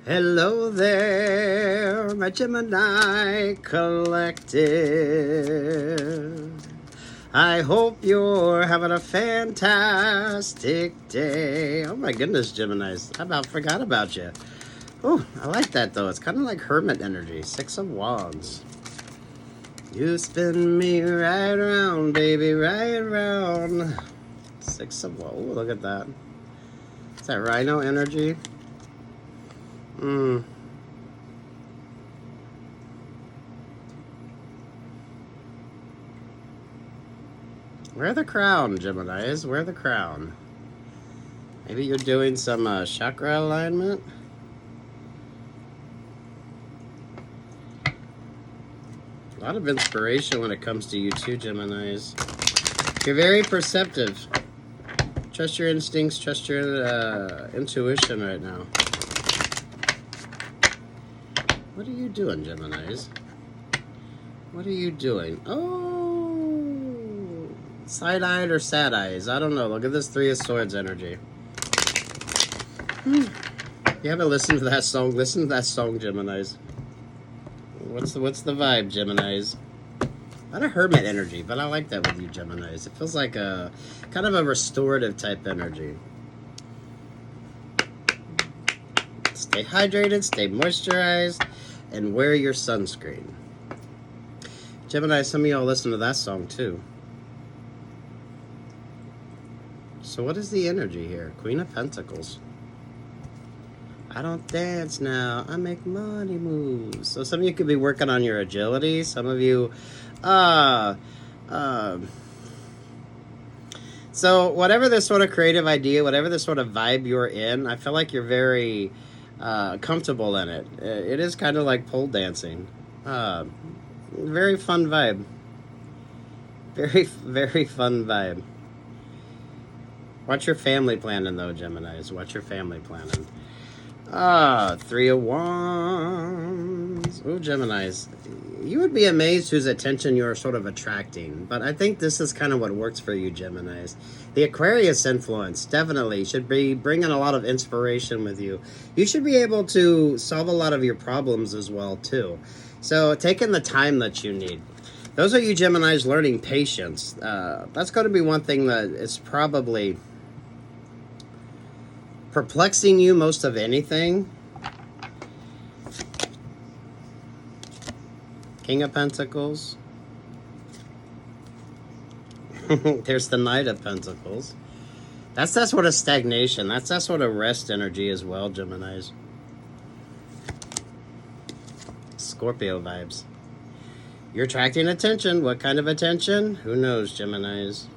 Hello there, my Gemini collective. I hope you're having a fantastic day. Oh my goodness, Geminis. I about forgot about you. Oh, I like that though. It's kind of like hermit energy. 6 of Wands. You spin me right around, baby, right around. 6 of Wands. Oh, look at that. Is that rhino energy? Wear the crown, Geminis. Wear the crown. Maybe you're doing some chakra alignment. A lot of inspiration when it comes to you too, Geminis. You're very perceptive. Trust your instincts. Trust your intuition right now. What are you doing, Geminis? What are you doing? Oh, side-eyed or sad eyes? I don't know. Look at this 3 of Swords energy. You haven't listened to that song? Listen to that song, Geminis. What's the vibe, Geminis? Not a hermit energy, but I like that with you, Geminis. It feels like a kind of a restorative type energy. Stay hydrated, stay moisturized, and wear your sunscreen. Gemini, some of y'all listen to that song too. So what is the energy here? Queen of Pentacles. I don't dance now, I make money moves. So some of you could be working on your agility. Some of you, so whatever this sort of creative idea, whatever this sort of vibe you're in, I feel like you're very comfortable in it. It is kind of like pole dancing. Very fun vibe. Very, very fun vibe. Watch your family planning though, Geminis. Watch your family planning. 3 of Wands. Oh, Geminis. You would be amazed whose attention you're sort of attracting. But I think this is kind of what works for you, Geminis. The Aquarius influence definitely should be bringing a lot of inspiration with you. You should be able to solve a lot of your problems as well, too. So taking the time that you need. Those are you Geminis learning patience. That's going to be one thing that is probably perplexing you most of anything. King of Pentacles. There's the Knight of Pentacles. That's that sort of stagnation. That's that sort of rest energy as well, Geminis. Scorpio vibes. You're attracting attention. What kind of attention? Who knows, Geminis?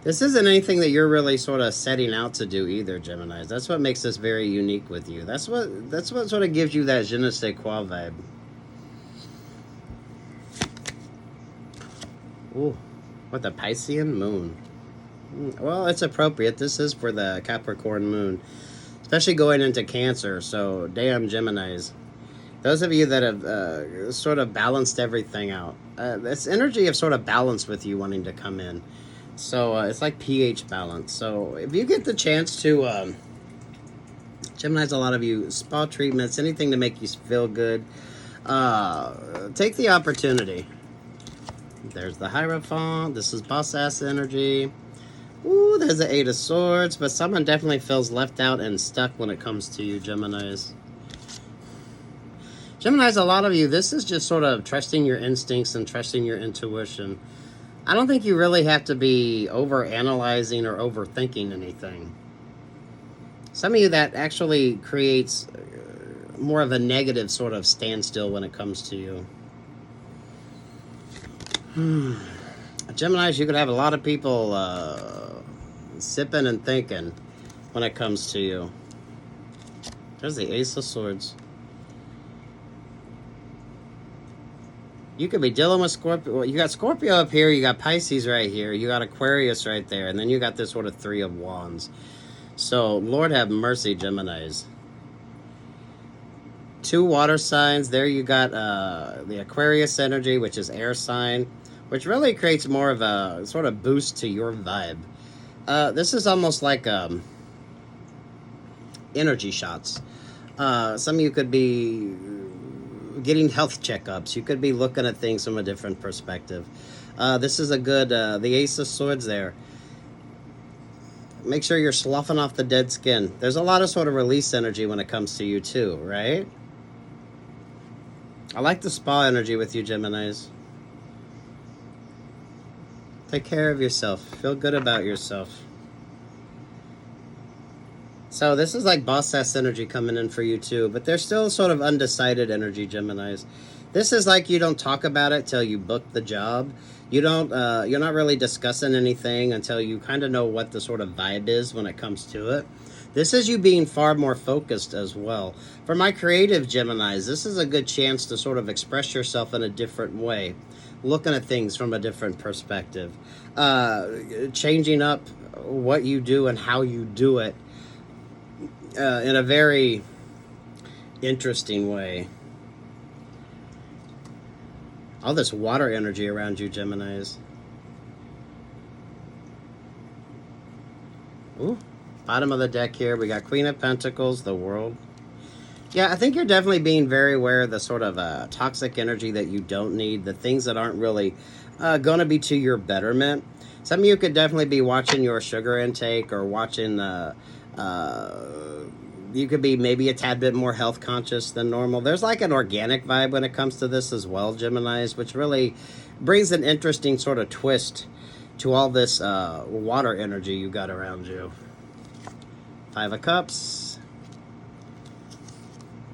This isn't anything that you're really sort of setting out to do either, Geminis. That's what makes this very unique with you. That's what sort of gives you that je ne sais quoi vibe. Ooh, what, the Piscean moon? Well, it's appropriate. This is for the Capricorn moon, especially going into Cancer. So, damn, Geminis. Those of you that have sort of balanced everything out. It's energy of sort of balance with you wanting to come in. So it's like pH balance. So if you get the chance to, Geminis, a lot of you, spa treatments, anything to make you feel good, take the opportunity. There's the Hierophant. This is boss ass energy. Ooh, there's the 8 of Swords. But someone definitely feels left out and stuck when it comes to you, Geminis. Geminis, a lot of you, this is just sort of trusting your instincts and trusting your intuition. I don't think you really have to be over-analyzing or overthinking anything. Some of you, that actually creates more of a negative sort of standstill when it comes to you. Geminis, you could have a lot of people sipping and thinking when it comes to you. There's the Ace of Swords. You could be dealing with Scorpio. Well, you got Scorpio up here. You got Pisces right here. You got Aquarius right there. And then you got this sort of 3 of Wands. So, Lord have mercy, Geminis. 2 water signs. There you got the Aquarius energy, which is air sign, which really creates more of a sort of boost to your vibe. This is almost like energy shots. Some of you could be getting health checkups. You could be looking at things from a different perspective. This is a good, the Ace of Swords there. Make sure you're sloughing off the dead skin. There's a lot of sort of release energy when it comes to you too, right? I like the spa energy with you, Geminis. Take care of yourself. Feel good about yourself. So this is like boss-ass energy coming in for you too, but there's still sort of undecided energy, Geminis. This is like you don't talk about it till you book the job. You don't, you're not really discussing anything until you kind of know what the sort of vibe is when it comes to it. This is you being far more focused as well. For my creative Geminis, this is a good chance to sort of express yourself in a different way, looking at things from a different perspective, changing up what you do and how you do it in a very interesting way. All this water energy around you, Geminis. Ooh, bottom of the deck here, we got Queen of Pentacles, the World. Yeah, I think you're definitely being very aware of the sort of toxic energy that you don't need, the things that aren't really going to be to your betterment. Some of you could definitely be watching your sugar intake or watching you could be maybe a tad bit more health conscious than normal. There's like an organic vibe when it comes to this as well, Geminis, which really brings an interesting sort of twist to all this water energy you got around you. Five of Cups.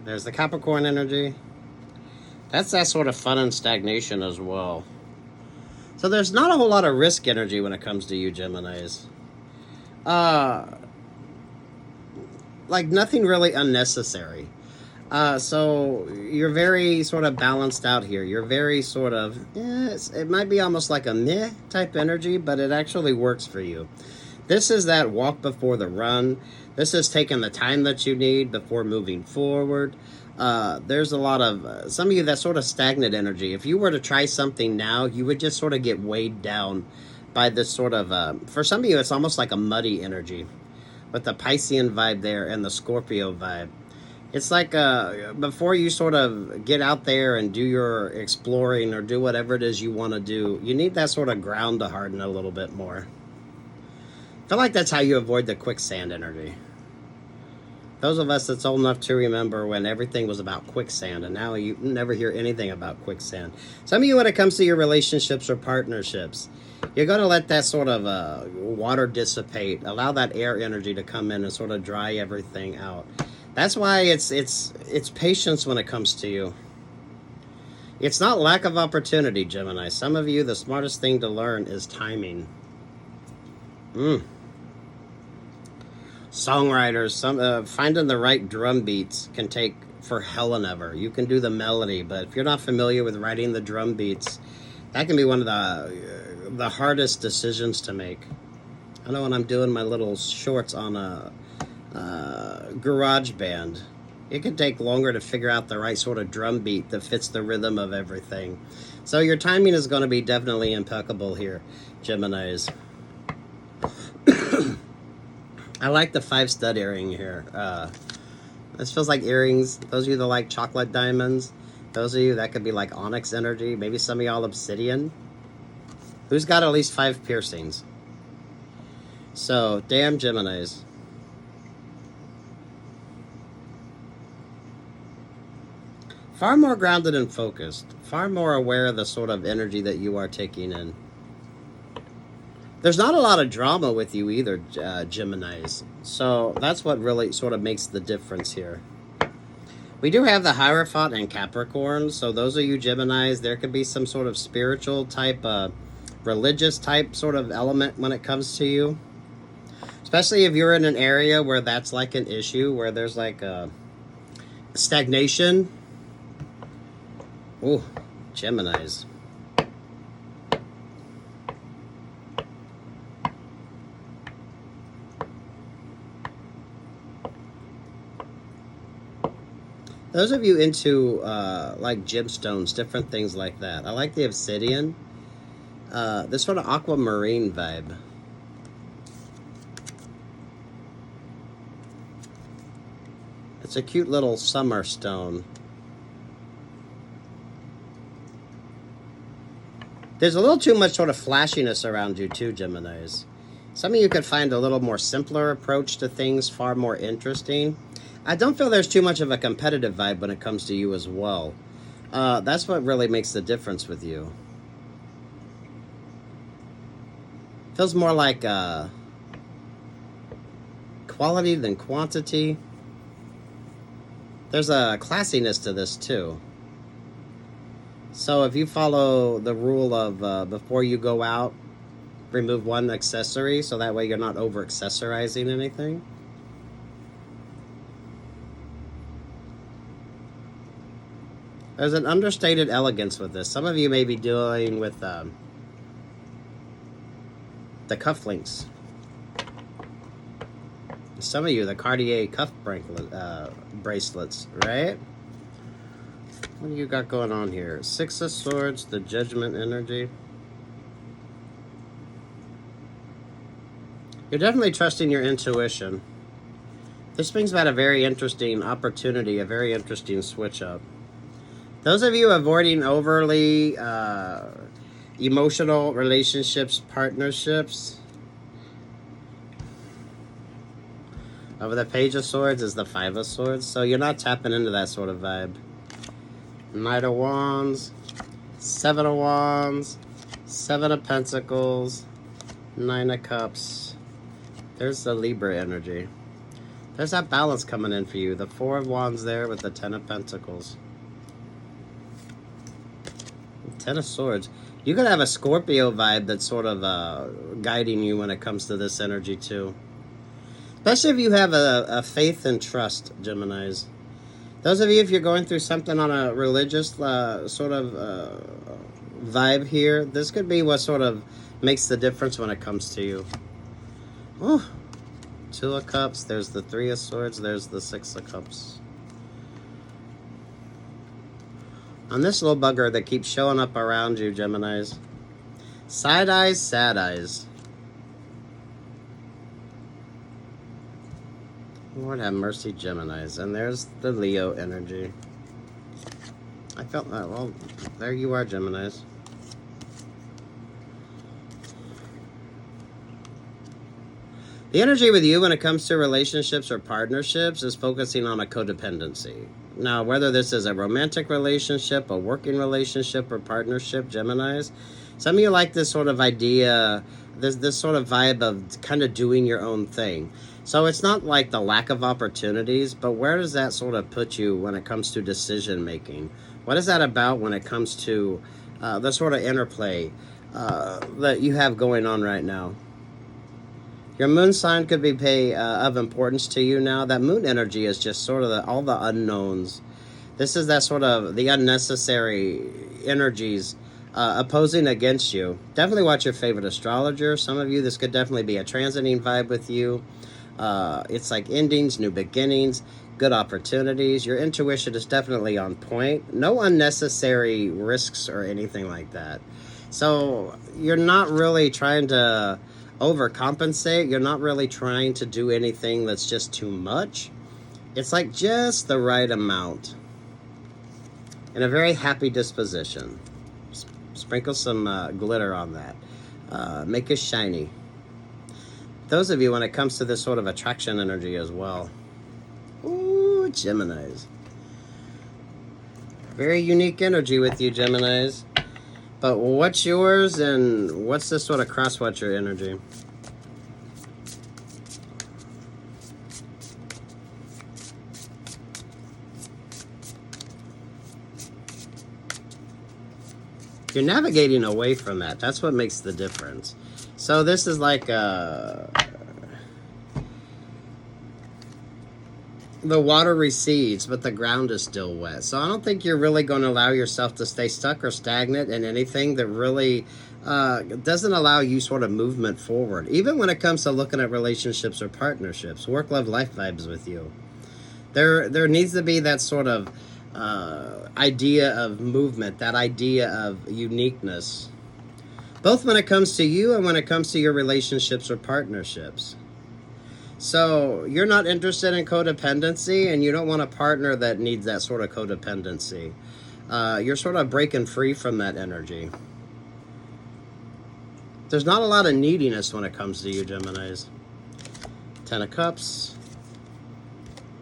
There's the Capricorn energy. That's that sort of fun and stagnation as well. So there's not a whole lot of risk energy when it comes to you, Geminis. Like nothing really unnecessary. So you're very sort of balanced out here. You're very sort of, it might be almost like a meh type energy, but it actually works for you. This is that walk before the run. This is taking the time that you need before moving forward. There's a lot of, some of you, that sort of stagnant energy. If you were to try something now, you would just sort of get weighed down by this sort of, for some of you, it's almost like a muddy energy, with the Piscean vibe there and the Scorpio vibe. It's like before you sort of get out there and do your exploring or do whatever it is you want to do, you need that sort of ground to harden a little bit more. I feel like that's how you avoid the quicksand energy. Those of us that's old enough to remember when everything was about quicksand, and now you never hear anything about quicksand. Some of you, when it comes to your relationships or partnerships, you're going to let that sort of water dissipate, allow that air energy to come in and sort of dry everything out. That's why it's patience when it comes to you. It's not lack of opportunity, Gemini. Some of you, the smartest thing to learn is timing. Songwriters, finding the right drum beats can take for hell and ever. You can do the melody, but if you're not familiar with writing the drum beats, that can be one of the hardest decisions to make. I know when I'm doing my little shorts on a garage band, it can take longer to figure out the right sort of drum beat that fits the rhythm of everything. So your timing is going to be definitely impeccable here, Geminis. I like the 5 stud earring here. This feels like earrings. Those of you that like chocolate diamonds, those of you that could be like onyx energy, maybe some of y'all obsidian. Who's got at least 5 piercings? So, damn Geminis. Far more grounded and focused. Far more aware of the sort of energy that you are taking in. There's not a lot of drama with you either, Geminis. So that's what really sort of makes the difference here. We do have the Hierophant and Capricorn. So those of you Geminis, there could be some sort of spiritual type, religious type sort of element when it comes to you. Especially if you're in an area where that's like an issue, where there's like a stagnation. Ooh, Geminis. Those of you into like gemstones, different things like that. I like the obsidian. This sort of aquamarine vibe. It's a cute little summer stone. There's a little too much sort of flashiness around you too, Geminis. Some of you could find a little more simpler approach to things, far more interesting. I don't feel there's too much of a competitive vibe when it comes to you as well. That's what really makes the difference with you. Feels more like quality than quantity. There's a classiness to this too. So if you follow the rule of before you go out, remove one accessory, so that way you're not over accessorizing anything. There's an understated elegance with this. Some of you may be dealing with the cufflinks. Some of you, the Cartier cuff bracelets, right? What do you got going on here? Six of Swords, the Judgment energy. You're definitely trusting your intuition. This brings about a very interesting opportunity, a very interesting switch up. Those of you avoiding overly emotional relationships, partnerships. Over the Page of Swords is the Five of Swords, so you're not tapping into that sort of vibe. Knight of Wands, Seven of Wands, Seven of Pentacles, Nine of Cups. There's the Libra energy. There's that balance coming in for you. The Four of Wands there with the Ten of Pentacles. Ten of Swords. You could have a Scorpio vibe that's sort of guiding you when it comes to this energy too. Especially if you have a faith and trust, Geminis. Those of you, if you're going through something on a religious sort of vibe here, this could be what sort of makes the difference when it comes to you. Oh, Two of Cups, there's the Three of Swords, there's the Six of Cups. On this little bugger that keeps showing up around you, Geminis. Side eyes, sad eyes. Lord have mercy, Geminis. And there's the Leo energy. I felt that. Well, there you are, Geminis. The energy with you when it comes to relationships or partnerships is focusing on a codependency. Now, whether this is a romantic relationship, a working relationship, or partnership, Geminis, some of you like this sort of idea, this sort of vibe of kind of doing your own thing. So it's not like the lack of opportunities, but where does that sort of put you when it comes to decision making? What is that about when it comes to the sort of interplay that you have going on right now? Your moon sign could be of importance to you now. That moon energy is just sort of all the unknowns. This is that sort of the unnecessary energies opposing against you. Definitely watch your favorite astrologer. Some of you, this could definitely be a transiting vibe with you. It's like endings, new beginnings, good opportunities. Your intuition is definitely on point. No unnecessary risks or anything like that. So you're not really trying to overcompensate. You're not really trying to do anything that's just too much. It's like just the right amount. And a very happy disposition. Sprinkle some glitter on that. Make it shiny. Those of you, when it comes to this sort of attraction energy as well. Ooh, Geminis. Very unique energy with you, Geminis. But what's yours and what's this sort of cross-watcher energy? You're navigating away from that. That's what makes the difference. So this is like the water recedes, but the ground is still wet. So I don't think you're really going to allow yourself to stay stuck or stagnant in anything that really doesn't allow you sort of movement forward. Even when it comes to looking at relationships or partnerships, work, love, life vibes with you. There needs to be that sort of idea of movement, that idea of uniqueness. Both when it comes to you and when it comes to your relationships or partnerships. So you're not interested in codependency, and you don't want a partner that needs that sort of codependency. You're sort of breaking free from that energy. There's not a lot of neediness when it comes to you, Geminis. Ten of Cups,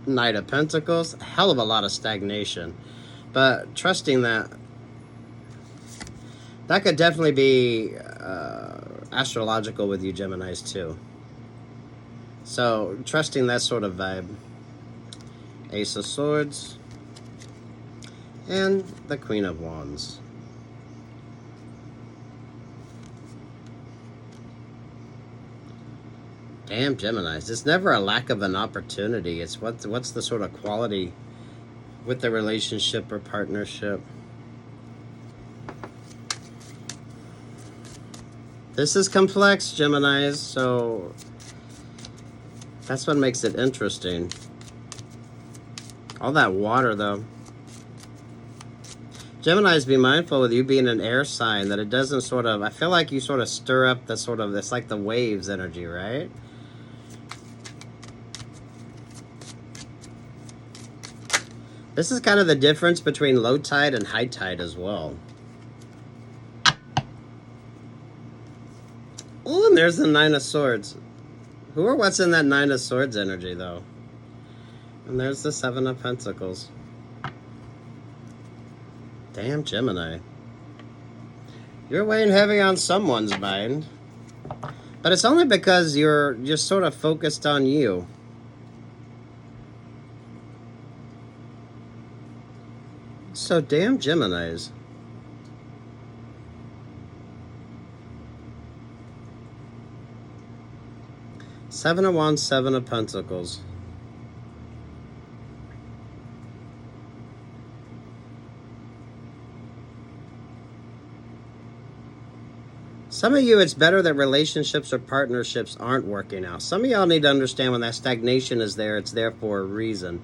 Knight of Pentacles, a hell of a lot of stagnation. But trusting that could definitely be astrological with you, Geminis, too. So, trusting that sort of vibe. Ace of Swords. And the Queen of Wands. Damn, Geminis. It's never a lack of an opportunity. It's what's the sort of quality with the relationship or partnership. This is complex, Geminis, so that's what makes it interesting. All that water, though. Geminis, be mindful with you being an air sign that it doesn't sort of, I feel like you sort of stir up the sort of, it's like the waves energy, right? This is kind of the difference between low tide and high tide as well. Oh, and there's the Nine of Swords. Who or what's in that Nine of Swords energy, though? And there's the Seven of Pentacles. Damn, Gemini. You're weighing heavy on someone's mind. But it's only because you're just sort of focused on you. So damn Geminis. Seven of Wands, Seven of Pentacles. Some of you, it's better that relationships or partnerships aren't working out. Some of y'all need to understand when that stagnation is there, it's there for a reason.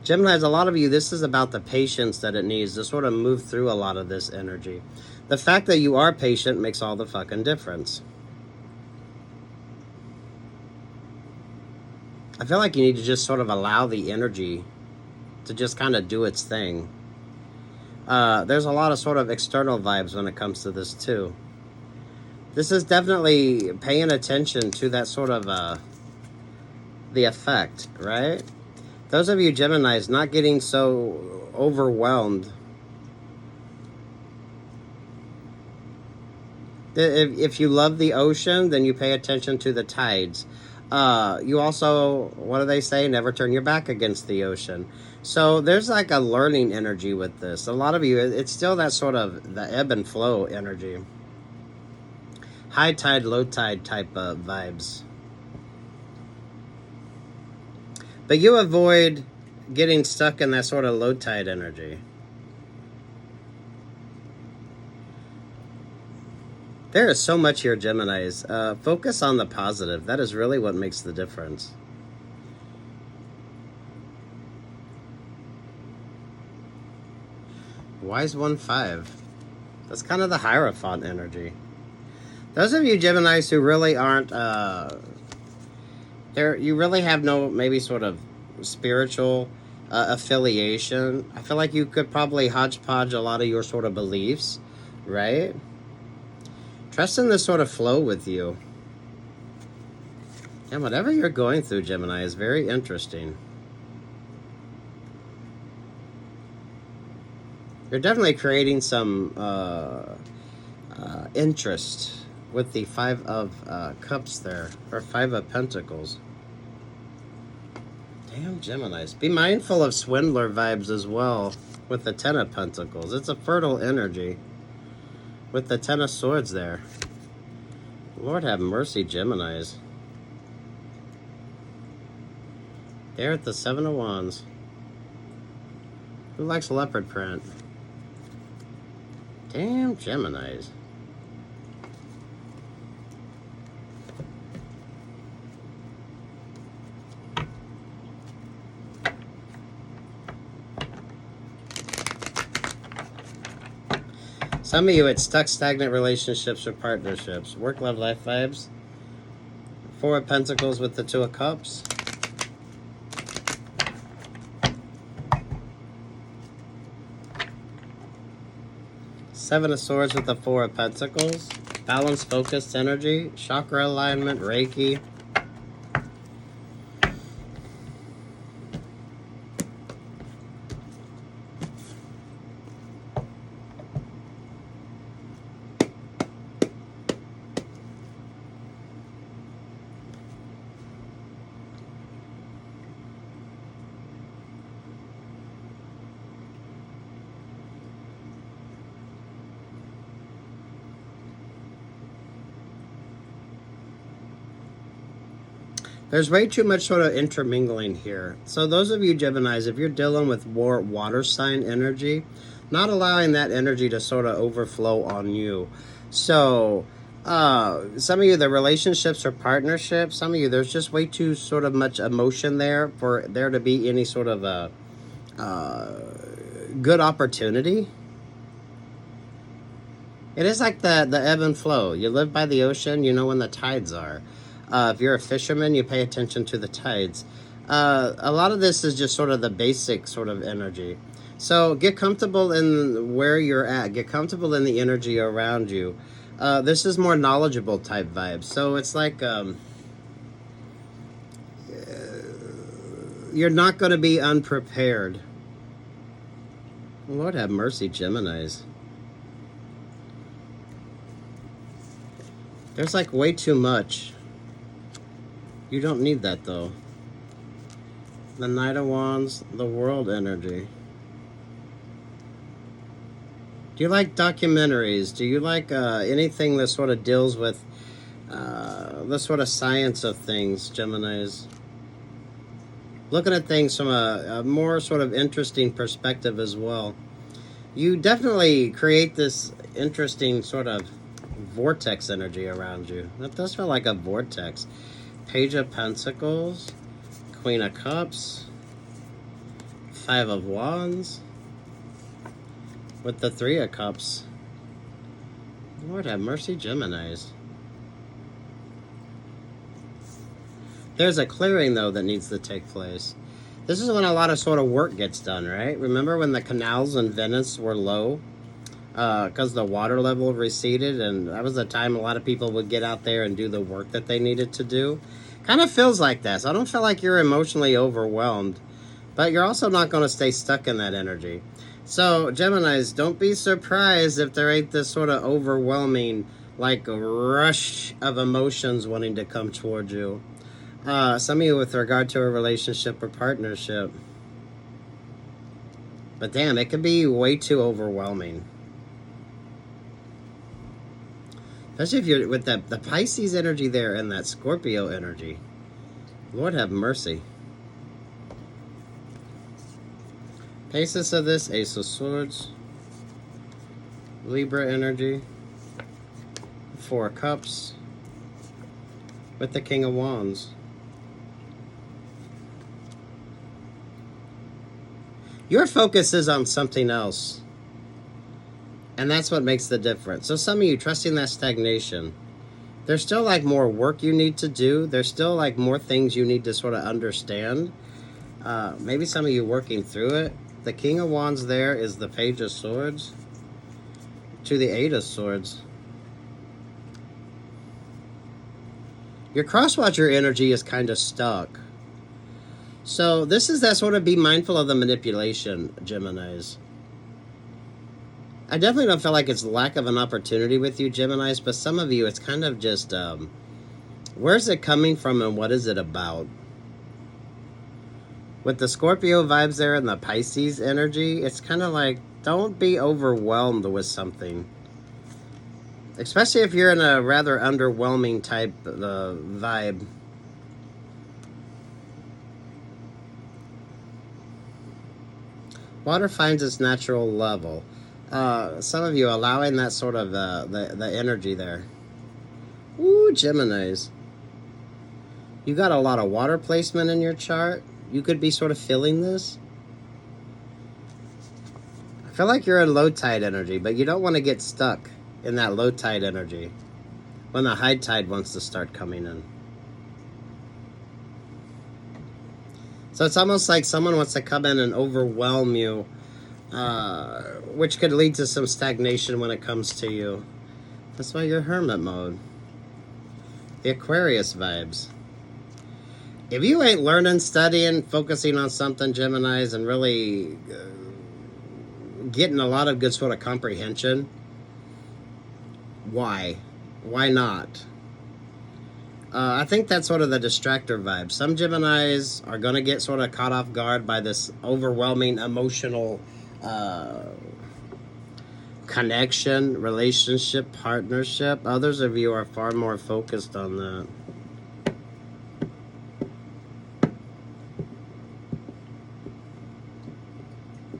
Geminis, a lot of you, this is about the patience that it needs to sort of move through a lot of this energy. The fact that you are patient makes all the fucking difference. I feel like you need to just sort of allow the energy to just kind of do its thing. There's a lot of sort of external vibes when it comes to this too. This is definitely paying attention to that sort of the effect, right? Those of you Geminis not getting so overwhelmed. If you love the ocean, then you pay attention to the tides. You also, what do they say? Never turn your back against the ocean. So there's like a learning energy with this. A lot of you, it's still that sort of the ebb and flow energy. High tide, low tide type of vibes. But you avoid getting stuck in that sort of low tide energy. There is so much here, Geminis. Focus on the positive. That is really what makes the difference. Wise 1-5. That's kind of the Hierophant energy. Those of you Geminis who really aren't, you really have no maybe sort of spiritual affiliation. I feel like you could probably hodgepodge a lot of your sort of beliefs, right? Trust in this sort of flow with you. And whatever you're going through, Gemini, is very interesting. You're definitely creating some interest with the Five of Cups there, or Five of Pentacles. Damn, Geminis. Be mindful of swindler vibes as well with the Ten of Pentacles. It's a fertile energy with the Ten of Swords there. Lord have mercy, Geminis. There at the Seven of Wands. Who likes leopard print? Damn, Geminis. Some of you, it's stuck, stagnant relationships or partnerships. Work, love, life vibes. Four of Pentacles with the Two of Cups. Seven of Swords with the Four of Pentacles. Balance, focused energy. Chakra alignment, Reiki. There's way too much sort of intermingling here. So those of you Geminis, if you're dealing with more water sign energy, not allowing that energy to sort of overflow on you. So some of you, the relationships or partnerships, some of you, there's just way too sort of much emotion there for there to be any sort of a good opportunity. It is like the ebb and flow. You live by the ocean, you know when the tides are. If you're a fisherman, you pay attention to the tides. A lot of this is just sort of the basic sort of energy. So get comfortable in where you're at. Get comfortable in the energy around you. This is more knowledgeable type vibes. So it's like you're not going to be unprepared. Lord have mercy, Geminis. There's like way too much. You don't need that though. The Knight of Wands, the World energy. Do you like documentaries? Do you like anything that sort of deals with the sort of science of things, Geminis? Looking at things from a more sort of interesting perspective as well. You definitely create this interesting sort of vortex energy around you. That does feel like a vortex. Page of Pentacles, Queen of Cups, Five of Wands, with the Three of Cups. Lord have mercy, Geminis. There's a clearing, though, that needs to take place. This is when a lot of sort of work gets done, right? Remember when the canals in Venice were low? Because the water level receded, and that was the time a lot of people would get out there and do the work that they needed to do. Kind of feels like that. So I don't feel like you're emotionally overwhelmed, but you're also not going to stay stuck in that energy. So Geminis, don't be surprised if there ain't this sort of overwhelming, like, rush of emotions wanting to come towards you. Some of you with regard to a relationship or partnership. But damn, it could be way too overwhelming. Especially if you're with the Pisces energy there and that Scorpio energy. Lord have mercy. Basis of this, Ace of Swords. Libra energy. Four of Cups. With the King of Wands. Your focus is on something else. And that's what makes the difference. So some of you trusting that stagnation. There's still like more work you need to do. There's still like more things you need to sort of understand. Maybe some of you working through it. The King of Wands there is the Page of Swords to the Eight of Swords. Your crosswatcher energy is kind of stuck. So this is that sort of be mindful of the manipulation, Geminis. I definitely don't feel like it's lack of an opportunity with you, Geminis, but some of you, it's kind of just, where's it coming from and what is it about? With the Scorpio vibes there and the Pisces energy, it's kind of like, don't be overwhelmed with something. Especially if you're in a rather underwhelming type vibe. Water finds its natural level. Some of you allowing that sort of the energy there. Ooh, Geminis. You got a lot of water placement in your chart. You could be sort of feeling this. I feel like you're in low tide energy, but you don't want to get stuck in that low tide energy when the high tide wants to start coming in. So it's almost like someone wants to come in and overwhelm you which could lead to some stagnation when it comes to you. That's why you're hermit mode. The Aquarius vibes. If you ain't learning, studying, focusing on something, Geminis, and really getting a lot of good sort of comprehension, why? Why not? I think that's sort of the distractor vibe. Some Geminis are going to get sort of caught off guard by this overwhelming emotional connection, relationship, partnership. Others of you are far more focused on that.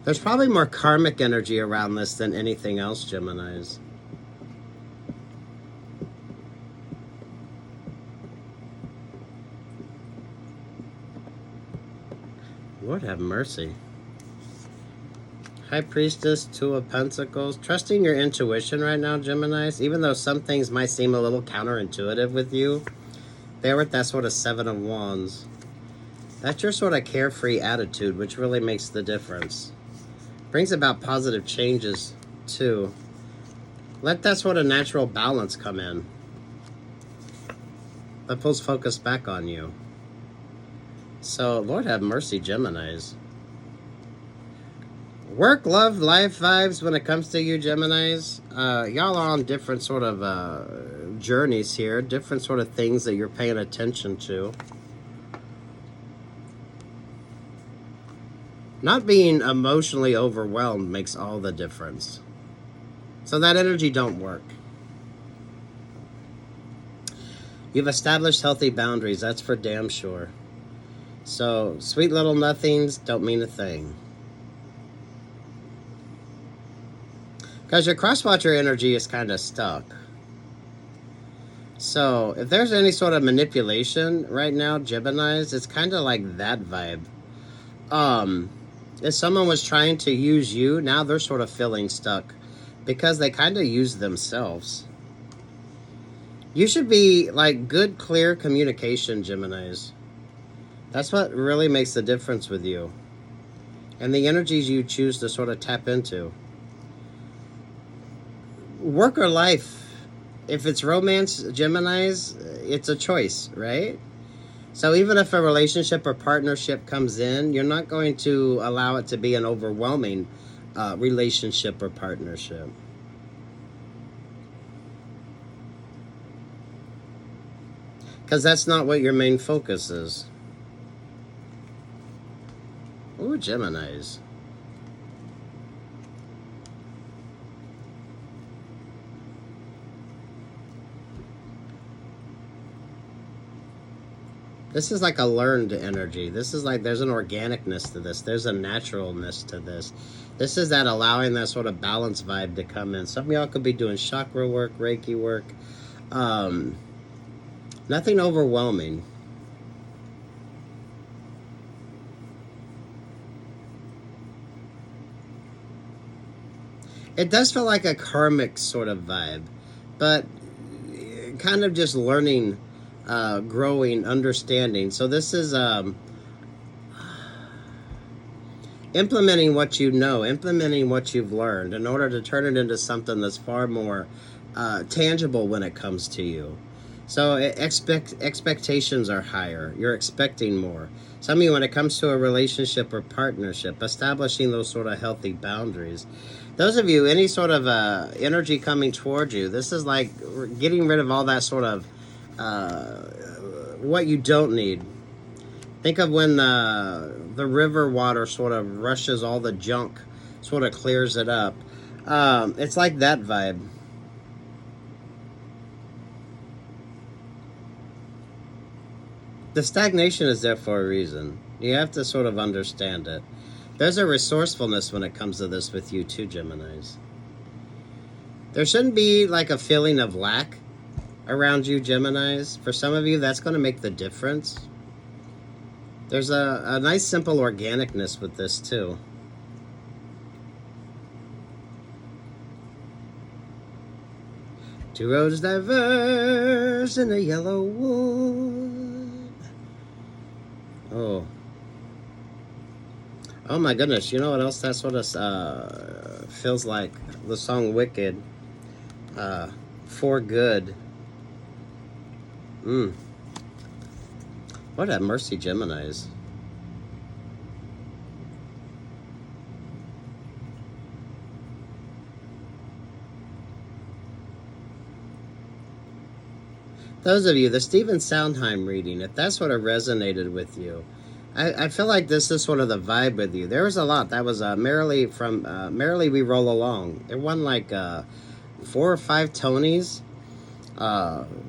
There's probably more karmic energy around this than anything else, Geminis. Lord have mercy. High Priestess, Two of Pentacles. Trusting your intuition right now, Geminis. Even though some things might seem a little counterintuitive with you, they're with that sort of Seven of Wands. That's your sort of carefree attitude, which really makes the difference. Brings about positive changes, too. Let that sort of natural balance come in. That pulls focus back on you. So, Lord have mercy, Geminis. Work, love, life vibes when it comes to you, Geminis. Y'all are on different sort of journeys here. Different sort of things that you're paying attention to. Not being emotionally overwhelmed makes all the difference. So that energy don't work. You've established healthy boundaries. That's for damn sure. So, sweet little nothings don't mean a thing. Because your cross-watcher energy is kind of stuck. So, if there's any sort of manipulation right now, Geminis, it's kind of like that vibe. If someone was trying to use you, now they're sort of feeling stuck. Because they kind of use themselves. You should be like good, clear communication, Geminis. That's what really makes the difference with you. And the energies you choose to sort of tap into. Work or life. If it's romance, Geminis, it's a choice, right? So even if a relationship or partnership comes in, you're not going to allow it to be an overwhelming relationship or partnership. Because that's not what your main focus is. Ooh, Geminis. This is like a learned energy. This is like there's an organicness to this. There's a naturalness to this. This is that allowing that sort of balance vibe to come in. Some of y'all could be doing chakra work, Reiki work. Nothing overwhelming. It does feel like a karmic sort of vibe, but kind of just learning, growing, understanding. So this is implementing what you know, implementing what you've learned in order to turn it into something that's far more tangible when it comes to you. So expectations are higher. You're expecting more. Some of you, when it comes to a relationship or partnership, establishing those sort of healthy boundaries. Those of you, any sort of energy coming towards you, this is like getting rid of all that sort of what you don't need. Think of when the river water sort of rushes all the junk, sort of clears it up. It's like that vibe. The stagnation is there for a reason. You have to sort of understand it. There's a resourcefulness when it comes to this with you too, Geminis. There shouldn't be like a feeling of lack around you, Geminis. For some of you, that's going to make the difference. There's a nice simple organicness with this too. Two roads diverge in a yellow wood. Oh. Oh my goodness, you know what else that sort of feels like? The song Wicked. For good. What a mercy, Geminis. Those of you, the Stephen Sondheim reading, if that's what resonated with you, I feel like this is sort of the vibe with you. There was a lot. That was Merrily from Merrily We Roll Along. It won like 4 or 5 Tonys.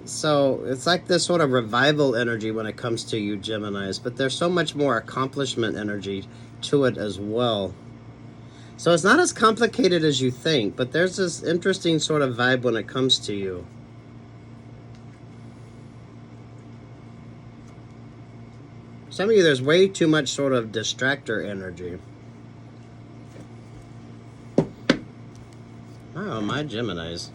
So it's like this sort of revival energy when it comes to you Geminis, but there's so much more accomplishment energy to it as well. So it's not as complicated as you think, but there's this interesting sort of vibe when it comes to you. Some of you, there's way too much sort of distractor energy. Oh, my Geminis.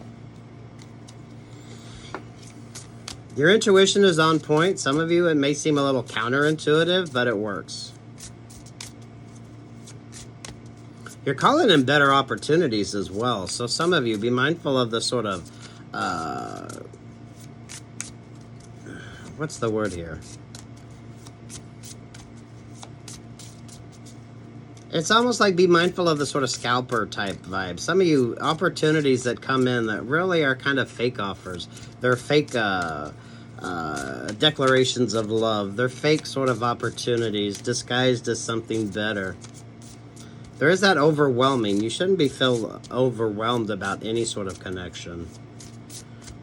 Your intuition is on point. Some of you, it may seem a little counterintuitive, but it works. You're calling in better opportunities as well. So some of you, be mindful of the sort of, what's the word here? It's almost like be mindful of the sort of scalper type vibe. Some of you, opportunities that come in that really are kind of fake offers. They're fake declarations of love. They're fake sort of opportunities disguised as something better. There is that overwhelming. You shouldn't be feel overwhelmed about any sort of connection.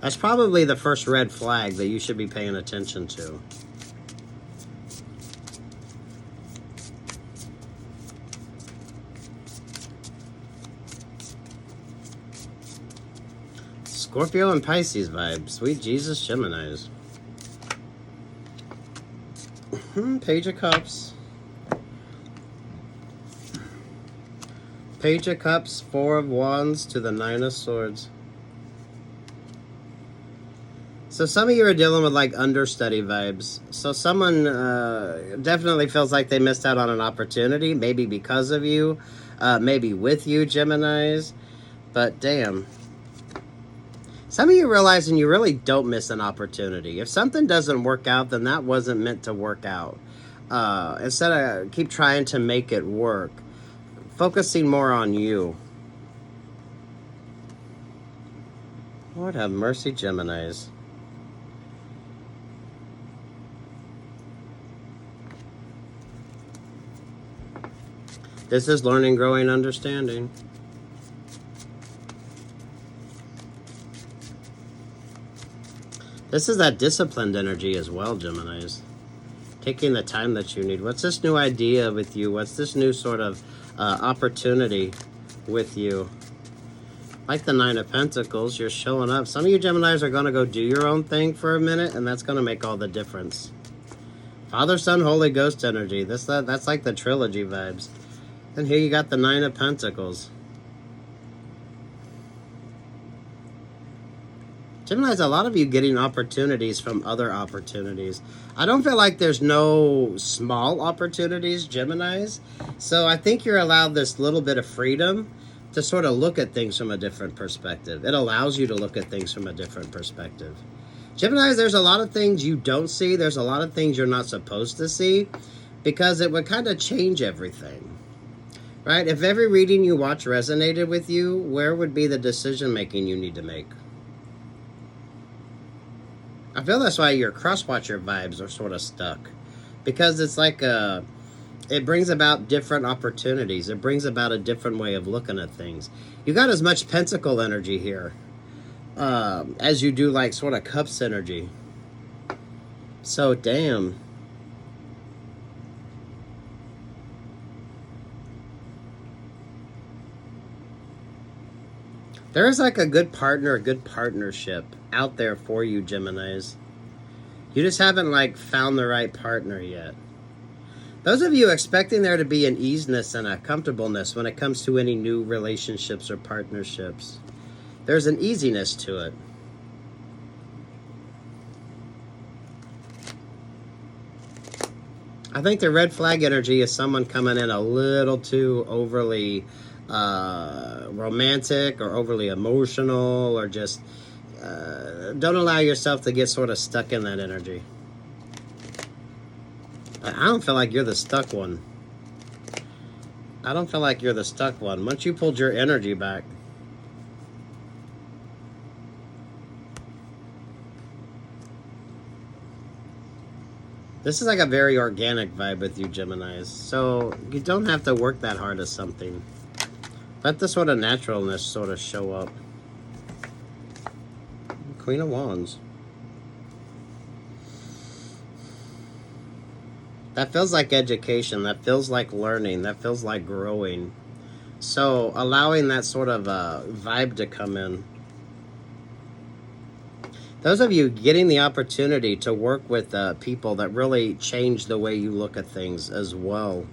That's probably the first red flag that you should be paying attention to. Scorpio and Pisces vibe. Sweet Jesus, Geminis. Page of Cups. Page of Cups, 4 of Wands to the 9 of Swords. So some of you are dealing with like understudy vibes. So someone definitely feels like they missed out on an opportunity, maybe because of you, maybe with you, Geminis. But damn. Some of you realizing you really don't miss an opportunity. If something doesn't work out, then that wasn't meant to work out. Instead of keep trying to make it work, focusing more on you. Lord have mercy, Geminis. This is learning, growing, understanding. This is that disciplined energy as well, Geminis. Taking the time that you need. What's this new idea with you? What's this new sort of opportunity with you? Like the 9 of Pentacles, you're showing up. Some of you Geminis are going to go do your own thing for a minute, and that's going to make all the difference. Father, Son, Holy Ghost energy. That's like the trilogy vibes. And here you got the 9 of Pentacles. Geminis, a lot of you getting opportunities from other opportunities. I don't feel like there's no small opportunities, Geminis. So I think you're allowed this little bit of freedom to sort of look at things from a different perspective. It allows you to look at things from a different perspective. Geminis, there's a lot of things you don't see. There's a lot of things you're not supposed to see because it would kind of change everything. Right? If every reading you watch resonated with you, where would be the decision making you need to make? I feel that's why your cross-watcher vibes are sort of stuck. Because it's like it brings about different opportunities. It brings about a different way of looking at things. You got as much pentacle energy here as you do like sort of cups energy. So damn. There is like a good partner, a good partnership out there for you, Geminis. You just haven't like found the right partner yet. Those of you expecting there to be an easiness and a comfortableness when it comes to any new relationships or partnerships, there's an easiness to it. I think the red flag energy is someone coming in a little too overly romantic or overly emotional, or just don't allow yourself to get sort of stuck in that energy. I don't feel like you're the stuck one. I don't feel like you're the stuck one. Once you pulled your energy back. This is like a very organic vibe with you, Geminis. So you don't have to work that hard at something. Let the sort of naturalness sort of show up. Queen of Wands. That feels like education. That feels like learning. That feels like growing. So allowing that sort of vibe to come in. Those of you getting the opportunity to work with people that really change the way you look at things as well.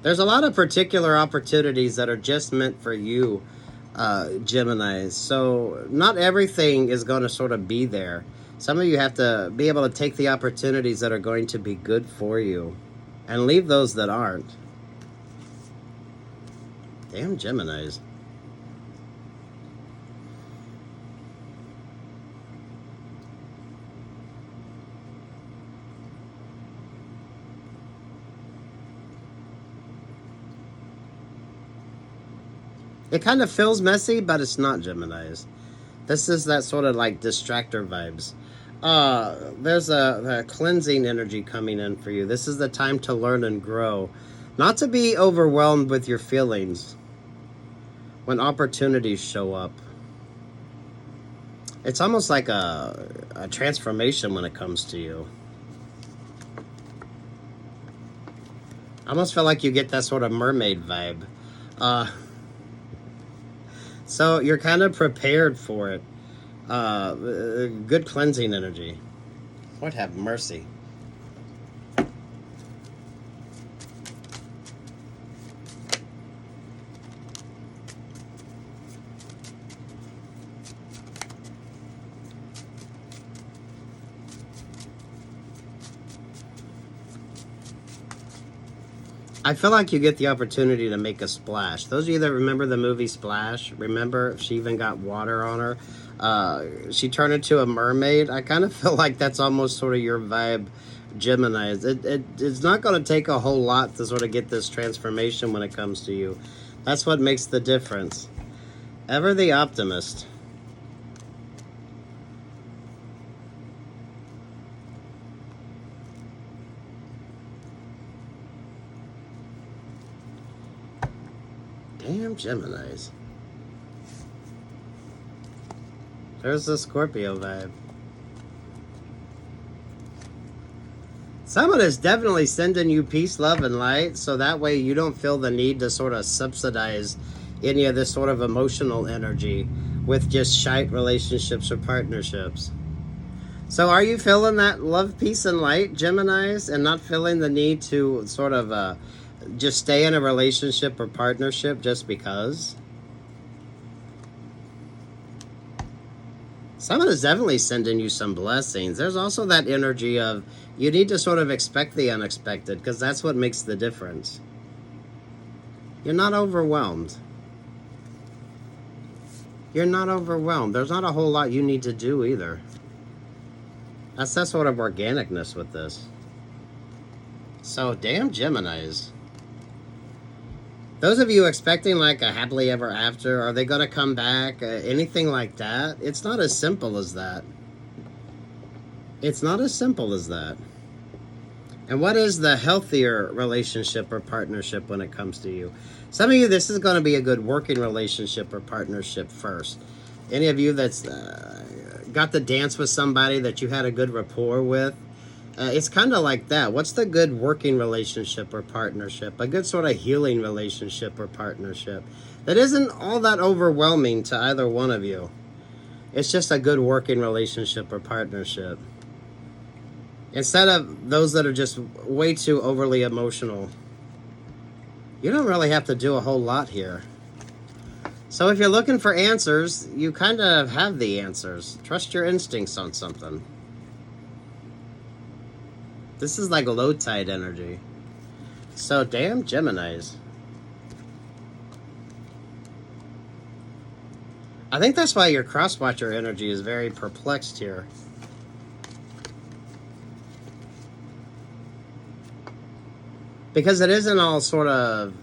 There's a lot of particular opportunities that are just meant for you, Geminis. So not everything is going to sort of be there. Some of you have to be able to take the opportunities that are going to be good for you and leave those that aren't. Damn Geminis. It kind of feels messy, but it's not, Geminis. This is that sort of like distractor vibes. There's a cleansing energy coming in for you. This is the time to learn and grow. Not to be overwhelmed with your feelings when opportunities show up. It's almost like a transformation when it comes to you. I almost feel like you get that sort of mermaid vibe. So you're kind of prepared for it. Good cleansing energy. Lord have mercy. I feel like you get the opportunity to make a splash. Those of you that remember the movie Splash, remember she even got water on her. She turned into a mermaid. I kind of feel like that's almost sort of your vibe, Gemini. It's not going to take a whole lot to sort of get this transformation when it comes to you. That's what makes the difference. Ever the optimist. Damn Geminis. There's the Scorpio vibe. Someone is definitely sending you peace, love, and light, so that way you don't feel the need to sort of subsidize any of this sort of emotional energy with just shite relationships or partnerships. So are you feeling that love, peace, and light, Geminis, and not feeling the need to sort of just stay in a relationship or partnership just because? Someone is definitely sending you some blessings. There's also that energy of you need to sort of expect the unexpected, because that's what makes the difference. You're not overwhelmed. You're not overwhelmed. There's not a whole lot you need to do either. That's that sort of organicness with this. So, damn Geminis. Those of you expecting like a happily ever after, are they going to come back, anything like that? It's not as simple as that. It's not as simple as that. And what is the healthier relationship or partnership when it comes to you? Some of you, this is going to be a good working relationship or partnership first. Any of you that's got to dance with somebody that you had a good rapport with, it's kind of like that. What's the good working relationship or partnership? A good sort of healing relationship or partnership that isn't all that overwhelming to either one of you. It's just a good working relationship or partnership. Instead of those that are just way too overly emotional. You don't really have to do a whole lot here. So if you're looking for answers, you kind of have the answers. Trust your instincts on something. This is like low tide energy. So damn Geminis. I think that's why your cross-watcher energy is very perplexed here. Because it isn't all sort of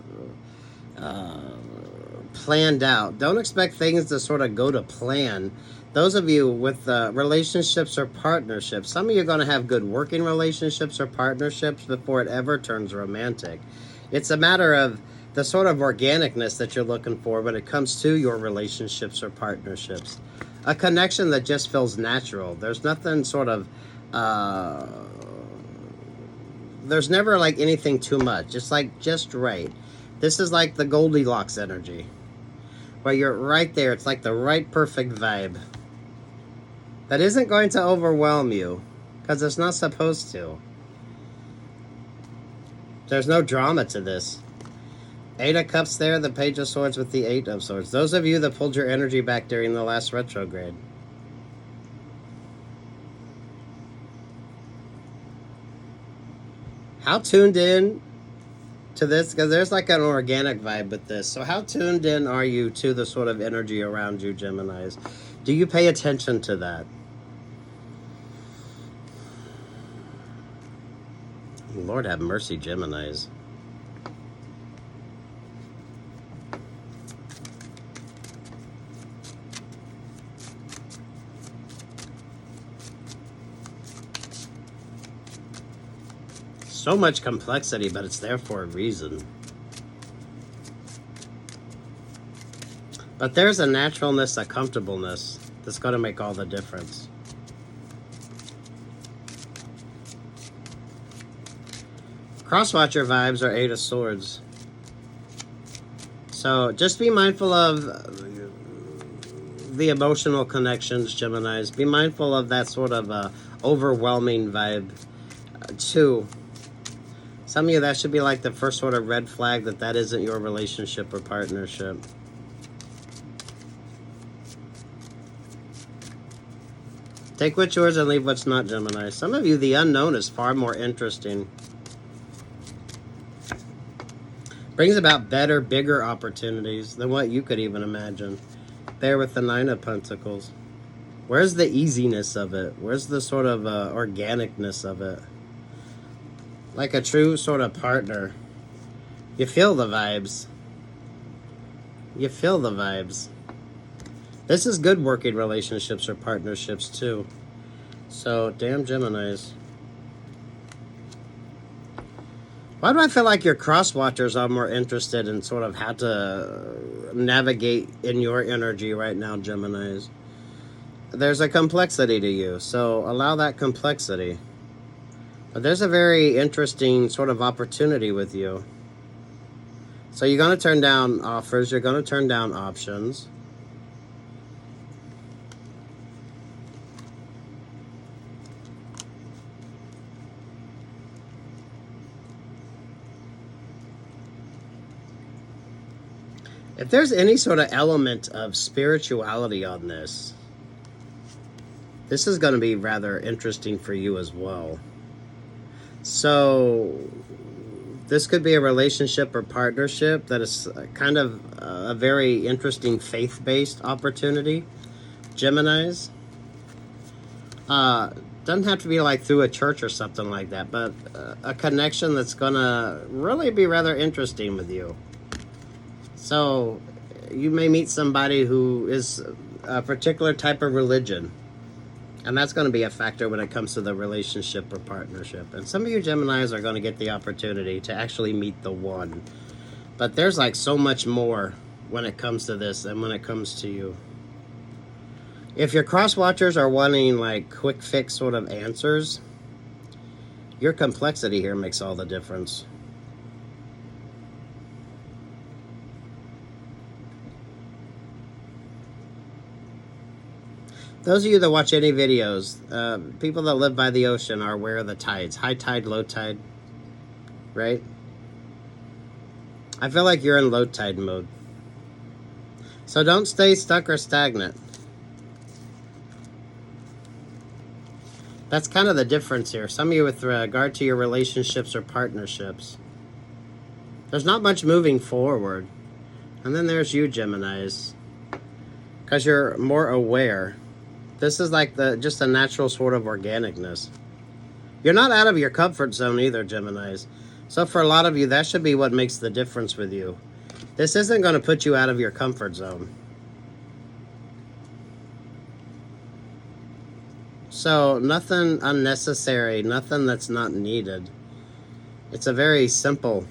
planned out. Don't expect things to sort of go to plan. Those of you with relationships or partnerships, some of you are going to have good working relationships or partnerships before it ever turns romantic. It's a matter of the sort of organicness that you're looking for when it comes to your relationships or partnerships. A connection that just feels natural. There's nothing sort of, there's never like anything too much. It's like just right. This is like the Goldilocks energy, where you're right there. It's like the right perfect vibe that isn't going to overwhelm you because it's not supposed to. There's no drama to this. 8 of Cups there, the Page of Swords with the 8 of Swords. Those of you that pulled your energy back during the last retrograde. How tuned in to this? Because there's like an organic vibe with this. So how tuned in are you to the sort of energy around you, Geminis? Do you pay attention to that? Lord have mercy, Geminis. So much complexity, but it's there for a reason. But there's a naturalness, a comfortableness that's going to make all the difference. Crosswatcher vibes are 8 of Swords. So just be mindful of the emotional connections, Geminis. Be mindful of that sort of overwhelming vibe, too. Some of you, that should be like the first sort of red flag that isn't your relationship or partnership. Take what's yours and leave what's not, Gemini. Some of you, the unknown is far more interesting. Brings about better, bigger opportunities than what you could even imagine. There with the 9 of Pentacles. Where's the easiness of it? Where's the sort of organicness of it? Like a true sort of partner. You feel the vibes. You feel the vibes. This is good working relationships or partnerships too. So, damn Geminis. Why do I feel like your cross-watchers are more interested in sort of how to navigate in your energy right now, Geminis? There's a complexity to you, so allow that complexity. But there's a very interesting sort of opportunity with you. So you're going to turn down offers. You're going to turn down options. If there's any sort of element of spirituality on this, this is going to be rather interesting for you as well. So this could be a relationship or partnership that is kind of a very interesting faith-based opportunity. Geminis. Doesn't have to be like through a church or something like that, but a connection that's going to really be rather interesting with you. So you may meet somebody who is a particular type of religion. And that's going to be a factor when it comes to the relationship or partnership. And some of you Geminis are going to get the opportunity to actually meet the one. But there's like so much more when it comes to this and when it comes to you. If your cross-watchers are wanting like quick fix sort of answers, your complexity here makes all the difference. Those of you that watch any videos, people that live by the ocean are aware of the tides. High tide, low tide, right? I feel like you're in low tide mode. So don't stay stuck or stagnant. That's kind of the difference here. Some of you with regard to your relationships or partnerships, there's not much moving forward. And then there's you, Geminis, because you're more aware. This is like just a natural sort of organicness. You're not out of your comfort zone either, Geminis. So for a lot of you, that should be what makes the difference with you. This isn't going to put you out of your comfort zone. So nothing unnecessary, nothing that's not needed. It's a very simple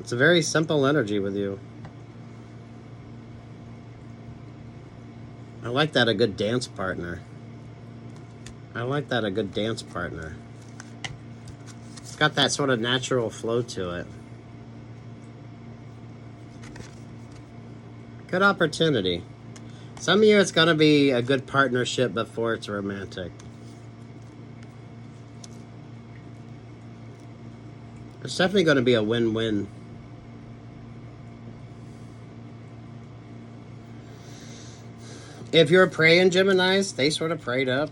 energy with you. I like that, a good dance partner. I like that, a good dance partner. It's got that sort of natural flow to it. Good opportunity. Some of you, it's going to be a good partnership before it's romantic. It's definitely going to be a win-win. If you're praying, Geminis, they sort of prayed up.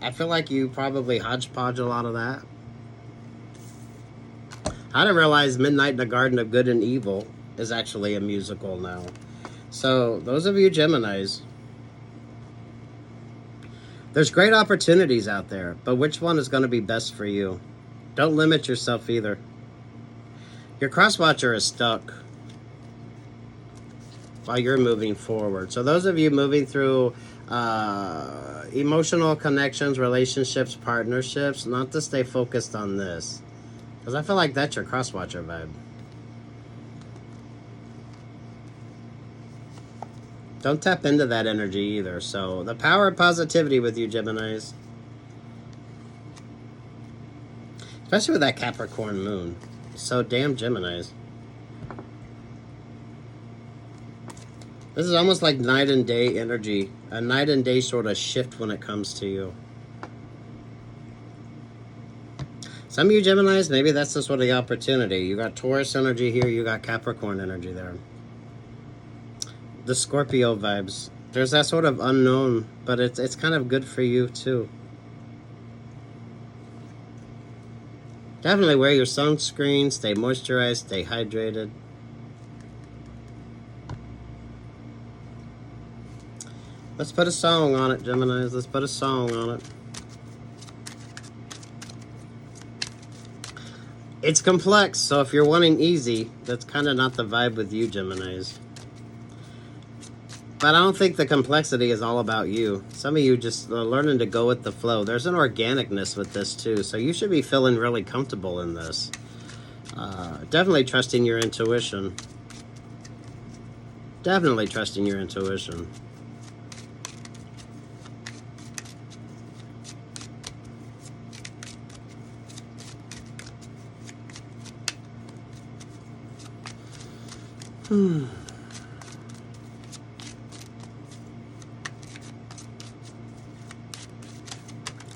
I feel like you probably hodgepodge a lot of that. I didn't realize Midnight in the Garden of Good and Evil is actually a musical now. So, those of you Geminis, there's great opportunities out there, but which one is going to be best for you? Don't limit yourself either. Your cross-watcher is stuck while you're moving forward. So those of you moving through emotional connections, relationships, partnerships, not to stay focused on this. Because I feel like that's your cross-watcher vibe. Don't tap into that energy either. So the power of positivity with you, Geminis. Especially with that Capricorn moon. So damn Geminis. This is almost like night and day energy. A night and day sort of shift when it comes to you. Some of you Geminis, maybe that's the sort of the opportunity. You got Taurus energy here, you got Capricorn energy there. The Scorpio vibes. There's that sort of unknown, but it's kind of good for you too. Definitely wear your sunscreen, stay moisturized, stay hydrated. Let's put a song on it, Geminis. Let's put a song on it. It's complex, so if you're wanting easy, that's kind of not the vibe with you, Geminis. But I don't think the complexity is all about you. Some of you just are learning to go with the flow. There's an organicness with this too, so you should be feeling really comfortable in this. Definitely trusting your intuition. Definitely trusting your intuition.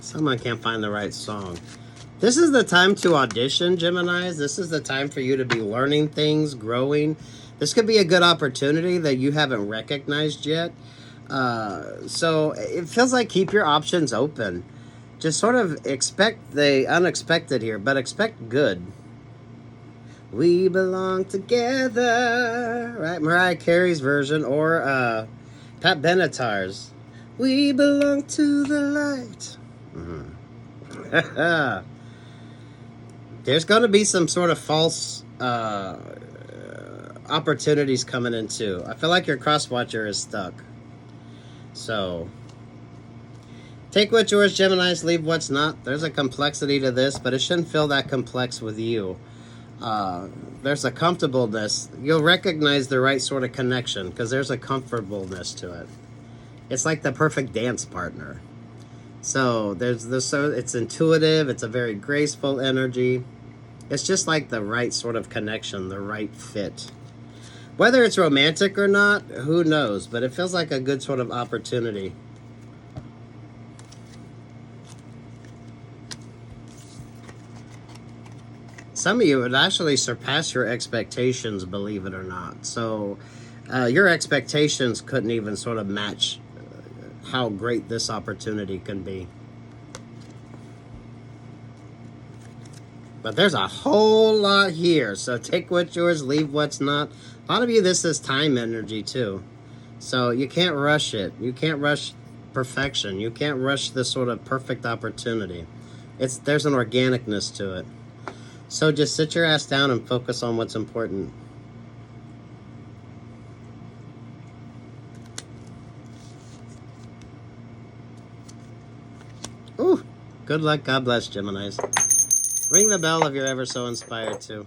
Someone can't find the right song. This is the time to audition, Geminis. This is the time for you to be learning things, growing. This could be a good opportunity that you haven't recognized yet. So it feels like keep your options open. Just sort of expect the unexpected here, but expect good. We belong together, right? Mariah Carey's version, or Pat Benatar's. We belong to the light. There's going to be some sort of false opportunities coming in too. I feel like your cross-watcher is stuck. So take what's yours, Geminis, leave what's not. There's a complexity to this, but it shouldn't feel that complex with you. There's a comfortableness. You'll recognize the right sort of connection because there's a comfortableness to it. It's like the perfect dance partner. So there's this. So it's intuitive. It's a very graceful energy. It's just like the right sort of connection, the right fit. Whether it's romantic or not, who knows? But it feels like a good sort of opportunity. Some of you would actually surpass your expectations, believe it or not. So your expectations couldn't even sort of match how great this opportunity can be. But there's a whole lot here. So take what's yours, leave what's not. A lot of you, this is time energy too. So you can't rush it. You can't rush perfection. You can't rush this sort of perfect opportunity. There's an organicness to it. So just sit your ass down and focus on what's important. Ooh, good luck. God bless, Geminis. Ring the bell if you're ever so inspired to.